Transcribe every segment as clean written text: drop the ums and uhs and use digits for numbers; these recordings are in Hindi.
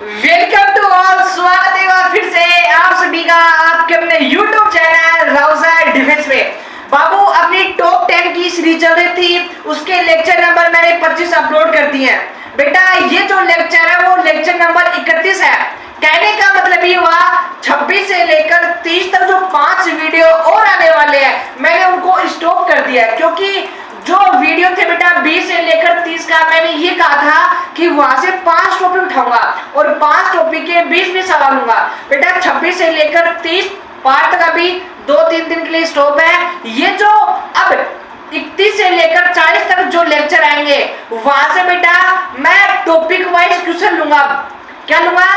Welcome to all. स्वागत है और फिर से आप सभी का आपके अपने YouTube चैनल राउजा डिफेंस में। बाबू अपनी टॉप 10 की सीरीज चल रही थी, उसके लेक्चर नंबर मैंने 25 अपलोड कर दिए हैं। बेटा ये जो लेक्चर है वो लेक्चर नंबर 31 है। कहने का मतलब ये हुआ 26 से लेकर 30 तक जो 5 वीडियो और आने वाले हैं मैंने उनको स्टॉप कर दिया, क्योंकि जो वीडियो थे बेटा 20 से लेकर 30 का मैंने ये कहा था कि वहां से 5 टॉपिक उठाऊंगा और 5 टॉपिक के 20 सवाल लूंगा। बेटा 26 से लेकर 30 पार्ट तक अभी 2-3 दिन के लिए स्टॉप है। ये जो अब 31 से लेकर 40 तक जो लेक्चर आएंगे वहां से बेटा मैं टॉपिक वाइज क्वेश्चन लूंगा। क्या लूंगा?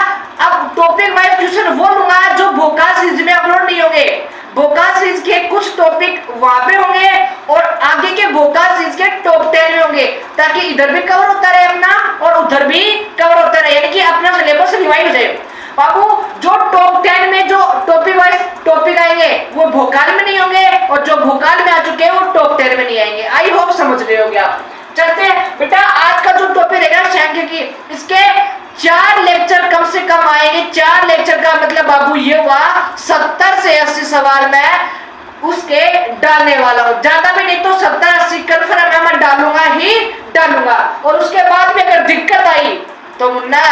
अब टॉपिक वाइज क्वेश्चन वो लूंगा जो भोका सीरीज में अपलोड नहीं होंगे। भोका सीरीज के कुछ टॉपिक वहां पे होंगे और आगे के भोका सीरीज के टॉप 10 में होंगे, ताकि इधर भी कवर होता रहे अपना और उधर भी कवर होता रहे, यानी कि अपना सिलेबस रिवाइज हो जाए। बाबू जो टॉप 10 में जो टॉपिक वाइज टॉपिक आएंगे वो भोकाल में नहीं होंगे और जो भोकाल में आ चुके हैं वो टॉप 10 में नहीं आएंगे। आई होप समझ रहे होंगे आप। चलते हैं बेटा, आज का जो टॉपिक रहेगा सांख्यिकी, इसके 4 लेक्चर कम से कम आएंगे। 4 लेक्चर का मतलब बाबू ये हुआ 70 से 80 सवाल मैं उसके डालने वाला हूं, ज्यादा भी नहीं तो 70-80 कन्फर्म मैं डालूंगा ही डालूंगा। और उसके बाद में अगर दिक्कत आई तो मुन्ना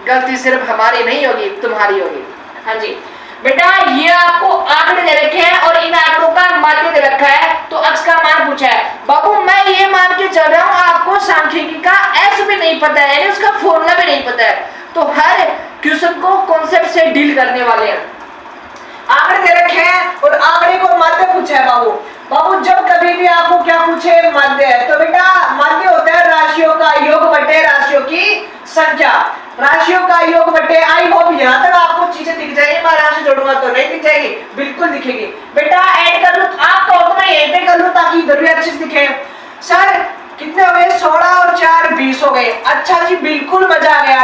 गलती सिर्फ हमारी नहीं होगी, तुम्हारी होगी। हाँ जी बेटा, ये आपको आंकड़े दे रखे हैं और इन आंकड़ों का मान दे रखा है, तो अक्स का मान पूछा है। बाबू मैं ये मान के चल रहा हूँ आपको सांख्यिकी का एस भी नहीं पता है, यानी उसका फॉर्मूला भी नहीं पता है, तो हर क्वेश्चन को कॉन्सेप्ट से डील करने वाले हैं। आंकड़े दे रखे हैं और आंकड़े को माध्य पूछा है। बाबू बाबू जब कभी भी आपको क्या पूछे माध्य है, तो बेटा माध्य होता है राशियों का योग बटे राशियों की संख्या। राशियों का योग बटे, आई होप यहाँ तक आपको चीजें दिख जाएगी। मैं राशि जोड़ूंगा तो नहीं दिख जाएगी, बिल्कुल दिखेगी। बेटा ऐड कर लूं आप कहो तो मैं यहीं पे कर लूं ताकि इधर भी अच्छे से दिखे। सर कितने हो गए? 16 और 4 20 हो गए। अच्छा जी, बिल्कुल मजा आ गया।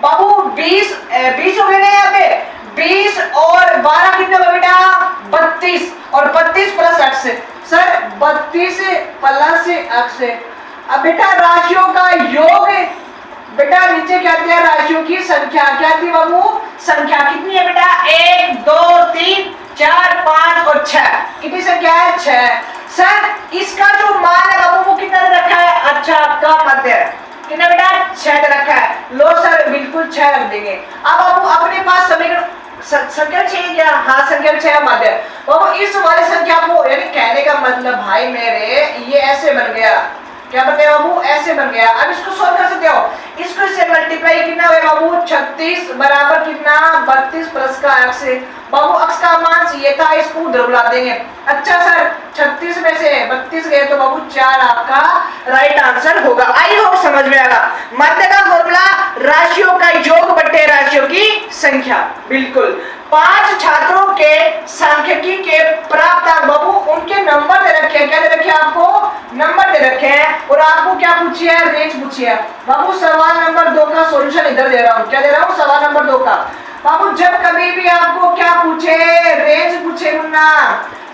बाबू 20 हो गए ना यहाँ पे। 20 और 12 कितने हो गए बेटा? 32 और 32 plus x। Sir 32 plus x। अब बेटा राशियों का योग, बेटा नीचे क्या दिया? राशियों की संख्या। क्या थी बाबू? संख्या कितनी है बेटा? 1 2 3 4 5 और 6। कितनी संख्या है? 6। सर इसका जो मान है बाबू वो कितना दे रखा है? अच्छा का मध्य कितना बेटा? 6 दे रखा है। लो सर बिल्कुल 6 रख देंगे। अब बाबू अपने पास समीकरण संख्या चाहिए क्या? हाँ संख्या 6 मध्य। बाबू इस वाली संख्या को, यानी कहने का मतलब भाई मेरे ये ऐसे बन गया। क्या बन गया बाबू? ऐसे बन गया। अब इसको सॉल्व कर सकते हो। इसको इससे मल्टीप्लाई कितना हुआ बाबू? 36 बराबर कितना? 32 प्लस का x। बाबू x का मान ये था, इसको उधर बुला देंगे। अच्छा सर 36 में से 32 गए तो बाबू 4 आपका राइट आंसर होगा। आई होप समझ में आएगा। मध्य का फॉर्मूला राशियों का योग बटे राशियों की संख्या। बिल्कुल 5 छात्रों के सांख्यिकी के प्राप्त अंक, बाबू उनके नंबर दे रखे हैं। क्या दे रखे हैं आपको? नंबर दे रखे हैं। और आपको क्या पूछी है? रेंज पूछी है। बाबू सवाल नंबर 2 का सॉल्यूशन इधर दे रहा हूं। क्या दे रहा हूं? सवाल नंबर 2 का। बाबू जब कभी भी आपको क्या पूछे? रेंज पूछे मुन्ना,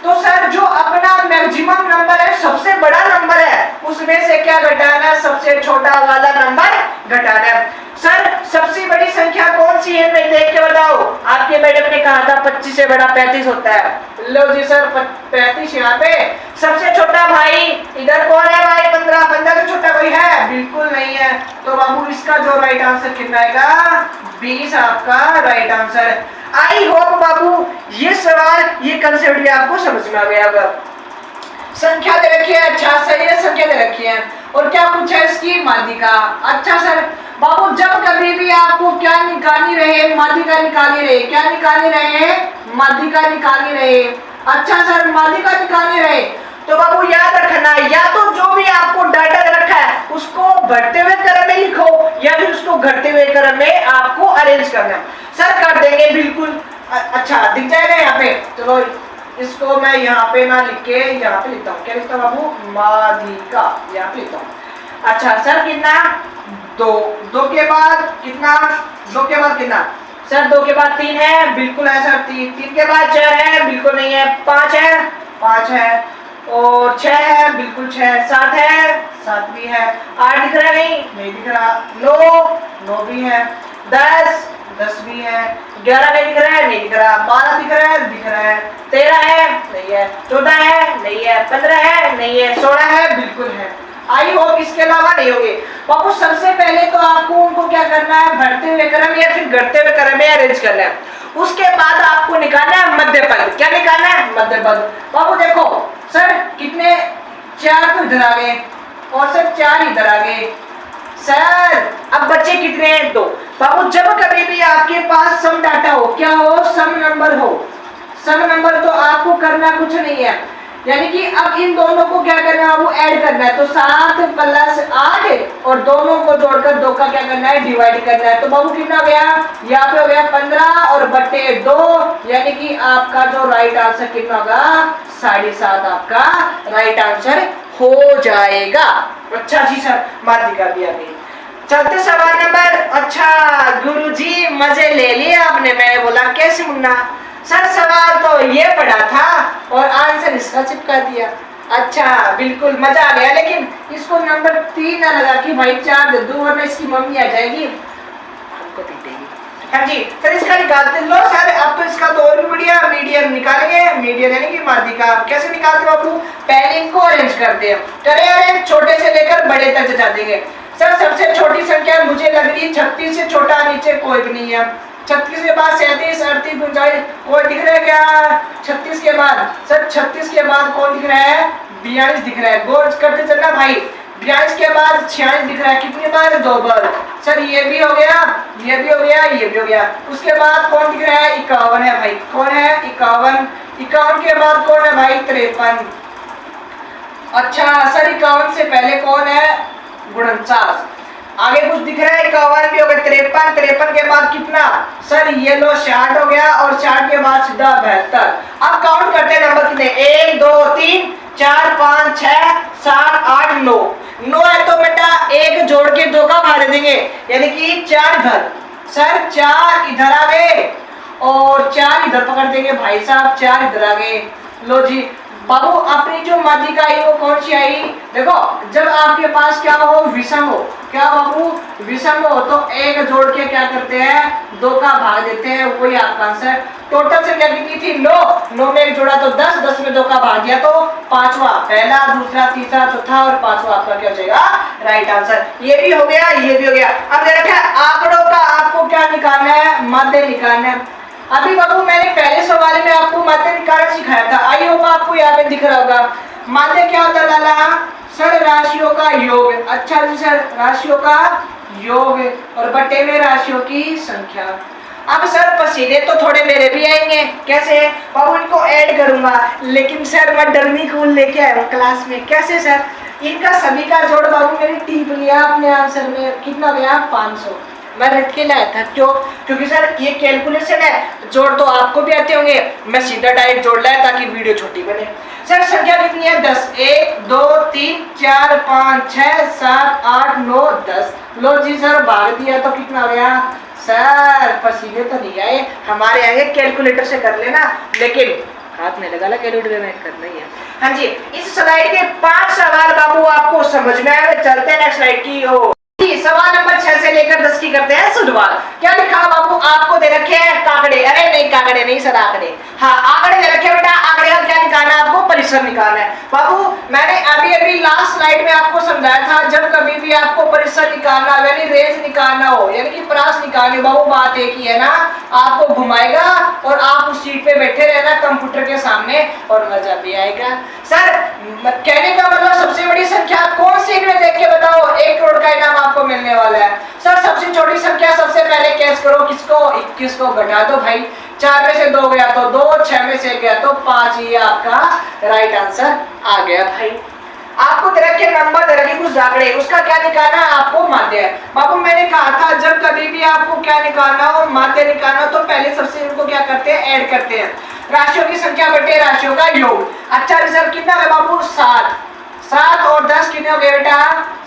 तो सर जो अपना मैक्सिमम नंबर है, सबसे बड़ा नंबर है, उसमें से क्या घटाना है? सबसे छोटा वाला नंबर घटाना है। सर सबसे बड़ी संख्या कौन सी है? मैं देख के बताओ। आपके मैडम ने कहा था 25 से बड़ा 35 होता है। लो जी सर 35 यहाँ पे। सबसे छोटा भाई इधर कौन है भाई? 15 से छोटा कोई है? बिल्कुल नहीं है। तो बाबू इसका जो राइट आंसर कितना आएगा? 20 आपका राइट आंसर। आई होप बाबू ये सवाल, ये कंसेप्ट भी आपको समझ में आ गया होगा। संख्या दे रखी है। अच्छा सही है, संख्या दे रखी है। और क्या पूछा इसकी? माध्यिका। अच्छा सर बाबू जब कभी भी आपको क्या निकालनी रहे? माध्यिका निकालनी रहे। क्या निकालनी रहे? माध्यिका निकालनी रहे। अच्छा सर माध्यिका निकालनी रहे तो बाबू याद रखना, या तो जो भी आपको डाटा दे रखा है उसको बढ़ते हुए क्रम में लिखो या फिर उसको घटते हुए क्रम में आपको अरेंज करना। सर कर देंगे बिल्कुल। अच्छा दिख जाएगा यहाँ पे। चलो इसको मैं यहाँ पे ना लिख के यहाँ पे लिखता हूँ। क्या लिखता हूँ बाबू? माध्यिका यहाँ पे लिखता हूँ। अच्छा सर कितना? 2 के बाद कितना? 2 के बाद कितना? सर 2 के बाद 3 है। बिल्कुल है सर। 3 के बाद 4 है। बिल्कुल नहीं है। 5 है। 5 है और 6 है। बिल्कुल 6। 7 है। 7 भी है। 8 दिख रहा है? नहीं दिख रहा। 9 भी है। 10, 10 भी है। 11 नहीं दिख रहा है, नहीं दिख रहा। 12 दिख रहा है, दिख रहा है। 13 है, नहीं है। 14 है, नहीं है। 15 है, नहीं है। 16 है, बिल्कुल है। आई होप इसके अलावा नहीं होगी। बाबू सबसे पहले तो आपको उनको क्या करना है, बढ़ते हुए क्रम या फिर घटते हुए क्रम में अरेंज करना है। उसके बाद आपको निकालना है मध्य पद। क्या निकालना है? मध्य पद। बाबू देखो सर, कितने 4 तो इधर आ गए और सर 4 इधर आ गए। सर अब बच्चे कितने हैं? 2। बाबू जब कभी भी आपके पास सम डाटा हो, क्या हो? सम नंबर हो। सम नंबर तो आपको करना कुछ नहीं है, यानी कि अब इन दोनों को क्या करना है, वो ऐड करना है। तो 7 + 8 और दोनों को जोड़कर 2 का क्या करना है, डिवाइड करना है। तो बाबू कितना हो गया? यहाँ पे हो गया 15 और बटे 2, यानी कि आपका जो राइट आंसर कितना होगा? 7.5 आपका राइट आंसर हो जाएगा। अच्छा जी सर, माध्यिका भी आ गई। चलते सवाल नंबर। अच्छा गुरुजी मजे ले लिए आपने। मैंने बोला कैसे मुन्ना? सर सवाल तो ये पढ़ा था और आंसर इसका चिपका दिया। अच्छा बिल्कुल मजा आ गया, लेकिन इसको नंबर 3 ना लगा कि भाई 4 दे दूं वरना इसकी मम्मी आ जाएगी, हमको पीटेगी। हाँ जी सर, इसका निकालते लो सर। अब तो इसका तो और भी बढ़िया मीडियम निकालेंगे। मीडियम यानी कि माध्यिका। कैसे निकालते हो बाबू? पहले इनको अरेंज करते हैं। करें अरेंज, छोटे से लेकर बड़े तक जा देंगे। सर सबसे छोटी संख्या मुझे लग रही है 36 से छोटा नीचे कोई भी नहीं है। 36 के बाद 37, 38, 39 कोई दिख रहा है क्या? 36 के बाद सर, 36 के बाद कौन दिख रहा है? 42 दिख रहा है। गौर करते चलना भाई। 42 के बाद 46 दिख रहा है। कितनी बार? 2 बार। सर ये भी हो गया, ये भी हो गया, ये भी हो गया। उसके बाद कौन दिख रहा है? 51 है भाई। कौन है? 51। 51 के बाद कौन है भाई? 53। अच्छा सर 51 से पहले कौन है? 49। आगे कुछ दिख रहा है? 51 भी हो गया। 53। 53 के बाद कितना? सर ये लो 60 हो गया और 60 के बाद सीधा 72। अब काउंट करते हैं नंबर कितने? 1 2 3 4 5 6 7 8 9। 9 है तो बेटा 1 जोड़ के 2 का भाग दे देंगे, यानी कि 4 इधर। सर 4 इधर आ गए और 4 इधर पकड़ देंगे भाई साहब। 4 इधर आ गए। लो जी बाबू, अपनी जो माध्यिका आई वो कौन सी आई? देखो जब आपके पास क्या हो? विषम हो। क्या बाबू? विषम हो तो 1 जोड़ के क्या करते हैं? 2 का भाग देते हैं, वही आपका आंसर। टोटल संख्या कितनी थी? 9। 9 में 1 जोड़ा तो 10, 10 में 2 का भाग दिया तो 5वां। पहला, दूसरा, तीसरा, चौथा और 5वां आपका क्या हो जाएगा? Right answer. ये भी हो गया, ये भी हो गया। अब दे रखा है आंकड़ों का आपको क्या निकालना है? माध्य निकालना है। अभी बाबू मैंने पहले सवाल में आपको माध्य निकालना सिखाया था। आई होगा आपको यहाँ पे दिख रहा होगा। माध्य क्या होता है लाला? सर राशियों का योग। अच्छा जी सर, राशियों का योग और बटे में राशियों की संख्या। अब सर पसीने तो थोड़े मेरे भी आएंगे। कैसे बाबू? इनको ऐड करूंगा, लेकिन सर मैं डरनी कूल लेके आया हूँ क्लास में। कैसे सर? इनका सभी का जोड़ बाबू मैंने टीप लिया अपने आंसर में। कितना गया? 500। मैं रट के लाया था। क्यों? क्योंकि सर ये कैलकुलेशन है, जोड़ तो आपको भी आते होंगे। मैं सीधा डायरेक्ट जोड़ लाया ताकि वीडियो छोटी बने। सर संख्या कितनी है? 10। 1 2 3 4 5 6 7 8 9 10। लो जी सर भाग दिया तो कितना हो गया? सर पसीने तो नहीं आए हमारे आगे, कैलकुलेटर से कर लेना, लेकिन हाथ में लगा ला कैलकुलेटर में करना ही है। हाँ जी, इस स्लाइड के 5 सवाल बाबू आपको समझ में आए। चलते हैं नेक्स्ट स्लाइड की ओर। सवाल नंबर 6 से लेकर 10 की करते हैं शुरुआत। क्या लिखा बाबू? आपको दे रखे हैं काकड़े। अरे नहीं काकड़े नहीं सर, आंकड़े। हाँ आंकड़े दे रखे बेटा। आंकड़े का क्या निकालना है आपको? परिसर निकालना है। बाबू मैंने अभी लास्ट स्लाइड में आपको समझाया था, जब कभी भी आपको परिसर निकालना यानी रेंज निकालना हो, यानी कि परास निकालनी, बाबू बात एक ही है ना, आपको घुमाएगा और आप उस सीट पे बैठे रहना कंप्यूटर के सामने और मजा भी आएगा। सर कहने का मतलब सबसे बड़ी संख्या कौन सी में देख के बताओ? 1 करोड़ का इनाम आपको मिलने वाला है। सर सबसे छोटी संख्या सबसे पहले कैच करो, किसको? 21 को घटा दो भाई। 4 में से 2 गया तो 2, 6 में से गया तो 5। ये आपका राइट आंसर आ गया भाई। आपको दे रखे नंबर दे रखे कुछ आंकड़े, उसका क्या निकालना है आपको? माध्य। बाबू मैंने कहा था जब कभी भी आपको क्या निकालना हो, माध्य निकालना हो, तो पहले सबसे इनको क्या करते हैं? ऐड करते हैं। राशियों की संख्या बटे राशियों का योग। अच्छा रिजल्ट कितना है बाबू? 7। 7 और 10 कितने हो गए बेटा?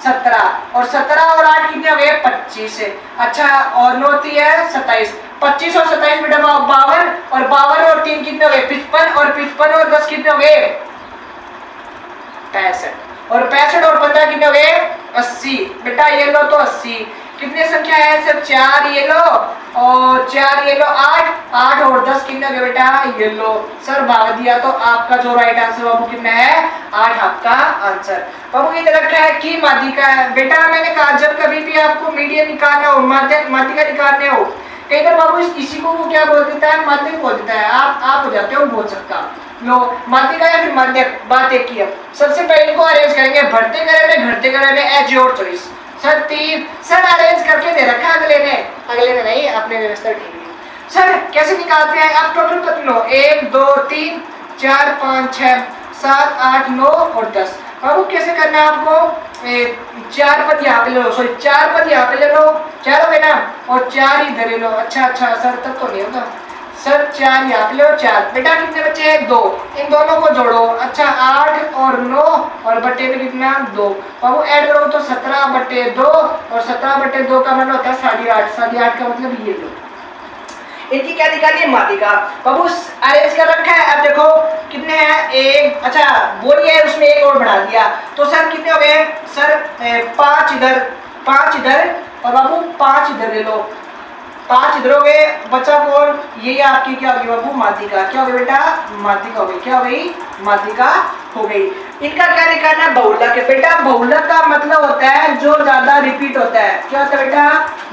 17। और 17 और 8 कितने हो गए? 25। अच्छा और 9 है 27। 25 और 27 बेटा 52। और 52 और 3 कितने हो गए? 55। और 55 और 10 कितने हो गए? 65। और 65 और 15 कितने हो गए? 80। बेटा ये लो तो 80। कितने संख्या है सर? 4 ये लो और 4 ये लो 8, 8 और 10 कितने हो गए बेटा? ये लो सर, भाग दिया तो आपका जो राइट आंसर बाबू कितना है? 8 आपका आंसर। बाबू ये रखा है कि माध्यिका है। बेटा मैंने कहा जब कभी भी आपको मीडियन निकालना हो, माध्यिका निकालने हो, कई बार बाबू इसी को वो क्या बोल देता है? माध्यक बोल देता है। आप हो जाते हो बोल सकता लो माध्यिका या फिर माध्यक, बात एक ही है। सबसे पहले इनको अरेंज करेंगे बढ़ते क्रम में, घटते क्रम में, as your choice. Sir 3 sir arrange करके दे रखा अगले ने नहीं, आपने व्यवस्था ठीक है। सर कैसे निकालते हैं? आप टोटल कर लो 1 2 3 4 5 6 7 8 9 और 10। बाबू कैसे करना है आपको? 4 पद यहाँ पे ले लो, सॉरी 4 पद यहाँ पे ले लो, 4 हो गए ना, और 4 इधर ले लो। अच्छा सर तब तो नहीं होगा सर, 4 यहाँ पे ले लो 4। बेटा कितने बच्चे हैं? 2, इन दोनों को जोड़ो। अच्छा 8 और 9 और बट्टे पे कितना? 2। बाबू ऐड करो तो 17/2 और 17/2 का मतलब होता है 8.5, 8.5 का मतलब ये लो। इनकी क्या निकालिए? माध्यिका। बाबू अरेंज कर रखा है। अब देखो कितने हैं? 1, अच्छा बोली है उसमें 1 और बढ़ा दिया तो सर कितने हो गए? सर 5 इधर, 5 इधर और बाबू 5 इधर ले लो, 5 इधर हो गए। बचा कौन? ये आपकी क्या होगी बाबू? माध्यिका। क्या हो गई बेटा? माध्यिका हो गई। क्या हो गई? माध्यिका हो गई। इनका क्या निकालना है? बहुलक है। बेटा बहुलक का मतलब होता है जो ज्यादा रिपीट होता है। क्या होता है बेटा?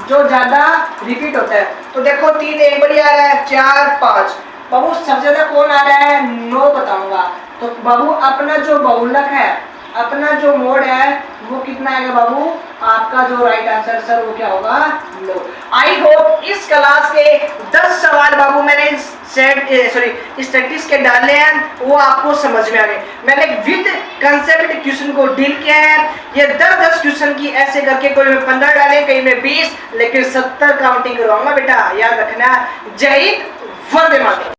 जो ज्यादा रिपीट होता है। तो देखो 3 एक बारी आ रहा है, 4 5। बाबू सबसे ज्यादा कौन आ रहा है? 9 बताऊंगा। तो बाबू अपना जो बहुलक है, अपना जो मोड है वो कितना आएगा बाबू? आपका जो राइट आंसर सर वो क्या होगा? लो। आई होप इस क्लास के 10 सवाल बाबू मैंने स्टैटिस्टिक्स के डाले हैं वो आपको समझ में आ गए। मैंने विद कंसेप्ट क्वेश्चन को डील किया है। ये 10 क्वेश्चन की ऐसे करके कोई में 15 डाले, कहीं में 20, लेकिन 70 काउंटिंग करवाऊंगा बेटा, याद रखना। जय हिंद, वंदे मातरम।